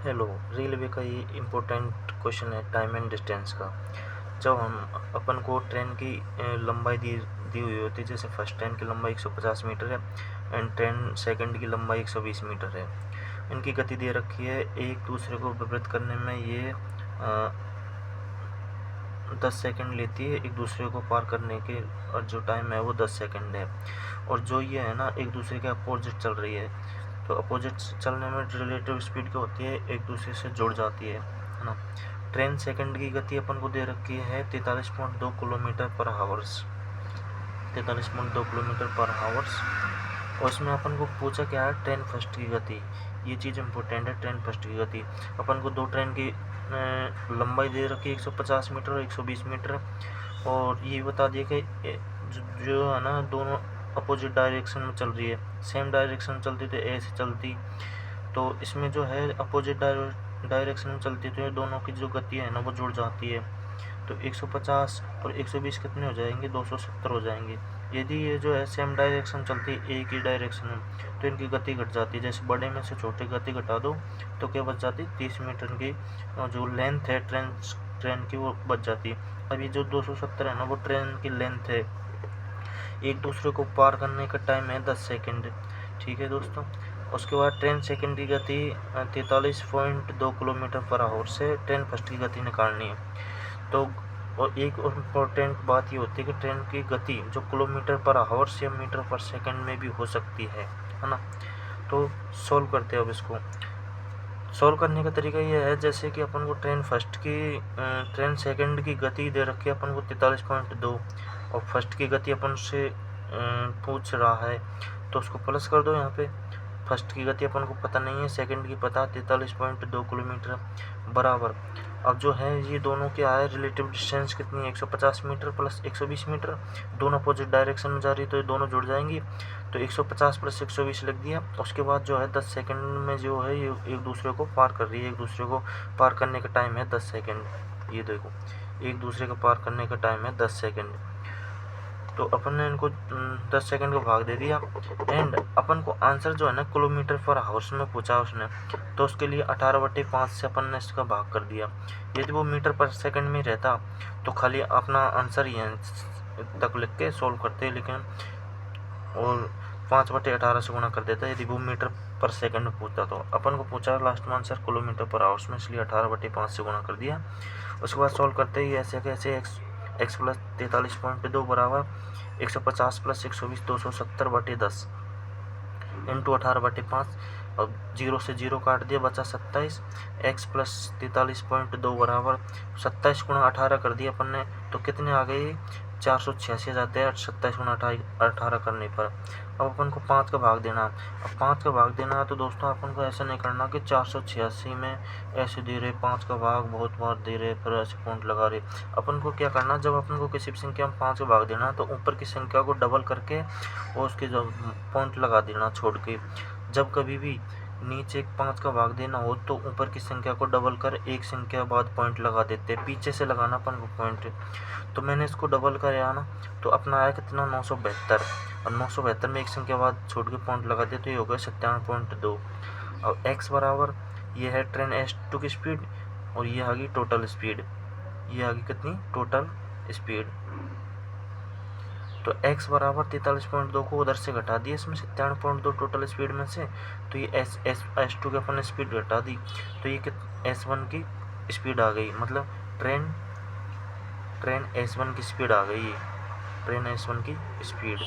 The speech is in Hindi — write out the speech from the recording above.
हेलो। रेलवे का ये इम्पोर्टेंट क्वेश्चन है टाइम एंड डिस्टेंस का। जब हम अपन को ट्रेन की लंबाई दी दी हुई होती है, जैसे फर्स्ट ट्रेन की लंबाई 150 मीटर है एंड ट्रेन सेकंड की लंबाई 120 मीटर है। इनकी गति दे रखी है, एक दूसरे को विपरीत करने में ये 10 सेकंड लेती है, एक दूसरे को पार करने के, और जो टाइम है वो 10 सेकंड है। और जो ये है ना, एक दूसरे के अपोजिट चल रही है, तो अपोजिट चलने में रिलेटिव स्पीड क्या होती है, एक दूसरे से जुड़ जाती है ना। ट्रेन सेकंड की गति अपन को दे रखी है 43.2 किलोमीटर पर हावर्स, 43.2 किलोमीटर पर हावर्स। और इसमें अपन को पूछा क्या है, ट्रेन फर्स्ट की गति। ये चीज़ इम्पोर्टेंट है, ट्रेन फर्स्ट की गति। अपन को दो ट्रेन की लंबाई दे रखी है 150 मीटर और 120 मीटर, और ये बता दिया कि जो है ना, दोनों अपोजिट डायरेक्शन में चल रही है। सेम डायरेक्शन चलती तो ऐसे चलती, तो इसमें जो है अपोजिट डायरेक्शन में चलती तो ये दोनों की जो गति है ना वो जुड़ जाती है। तो 150 और 120 कितने हो जाएंगे, 270 हो जाएंगे। यदि ये जो है सेम डायरेक्शन चलती है, एक ही डायरेक्शन में, तो इनकी गति घट जाती है। जैसे बड़े में से छोटे गति घटा दो तो क्या बच जाती, 30 मीटर की जो लेंथ है ट्रेन की वो बच जाती है। अब ये जो 270 है ना, वो ट्रेन की लेंथ है। एक दूसरे को पार करने का टाइम है 10 सेकेंड। ठीक है दोस्तों। उसके बाद ट्रेन सेकंड की गति 43.2 किलोमीटर पर आवर से ट्रेन फर्स्ट की गति निकालनी है। तो और एक और इम्पोर्टेंट बात ये होती है कि ट्रेन की गति जो किलोमीटर पर आवर्स या मीटर पर सेकंड में भी हो सकती है ना। तो सॉल्व करते हैं अब इसको। सॉल्व करने का तरीका ये है, जैसे कि अपन को ट्रेन सेकंड की गति दे रखी है अपन को 43.2, और फर्स्ट की गति अपन से पूछ रहा है, तो उसको प्लस कर दो यहाँ पे। फर्स्ट की गति अपन को पता नहीं है, सेकंड की पता, 43.2 किलोमीटर बराबर। अब जो है ये दोनों क्या है, रिलेटिव डिस्टेंस कितनी है, 150 मीटर प्लस 120 मीटर। दोनों अपोजिट डायरेक्शन में जा रही तो ये दोनों जुड़ जाएंगी, तो 150 प्लस 120 लिख दिया। उसके बाद जो है 10 सेकंड में जो है ये एक दूसरे को पार कर रही है। एक दूसरे को पार करने का टाइम है 10 सेकंड। ये देखो, एक दूसरे को पार करने का टाइम है 10 सेकंड। तो अपन ने इनको 10 सेकंड को भाग दे दिया, एंड अपन को आंसर जो है ना किलोमीटर पर हावर्स में पूछा उसने, तो उसके लिए 18/5 से अपन ने इसका भाग कर दिया। यदि वो मीटर पर सेकंड में रहता तो खाली अपना आंसर ही तक लिख के सोल्व करते, लेकिन और 5/18 से गुणा कर देता यदि वो मीटर पर सेकंड में पूछता। तो अपन को पूछा लास्ट में आंसर किलोमीटर पर आवर्स में, इसलिए 18/5 से गुणा कर दिया। उसके बाद सॉल्व करते ही ऐसे कैसे एक्स प्लस 43.2 बराबर 150 प्लस 120 270/10 इंटू 18/5। अब 0 से 0 काट दिया, बचा 27। एक्स प्लस 43.2 बराबर 27 गुणा 18 कर दिया अपन ने, तो कितने आ गए, 486 आ जाते हैं 27 गुणा 18 करने पर। अब अपन को 5 का भाग देना। अब 5 का भाग देना है तो दोस्तों अपन को ऐसा नहीं करना कि 486 में ऐसे दे रहे 5 का भाग बहुत बार दे रहे फिर ऐसे पॉइंट लगा रहे। अपन को क्या करना, जब अपन को किसी भी संख्या में 5 का भाग देना तो ऊपर की संख्या को डबल करके और उसके जो पॉइंट लगा देना छोड़ के। जब कभी भी नीचे 5 का भाग देना हो तो ऊपर की संख्या को डबल कर एक संख्या बाद पॉइंट लगा देते, पीछे से लगाना अपन को पॉइंट। तो मैंने इसको डबल कराया ना, तो अपना आया कितना, 972। और 972 में एक संख्या बाद छोड़ के पॉइंट लगा दिया तो ये हो गया 57.2। अब x बराबर ये है ट्रेन S2 की स्पीड, और ये आ गई टोटल स्पीड। ये आ गई कितनी, टोटल स्पीड। तो x बराबर 43.2 को उधर से घटा दिया इसमें 57.2 टोटल स्पीड में से, तो ये S2 के अपन ने स्पीड घटा दी, तो ये S1 की स्पीड आ गई। मतलब ट्रेन S1 की स्पीड आ गई, ट्रेन S1 की स्पीड।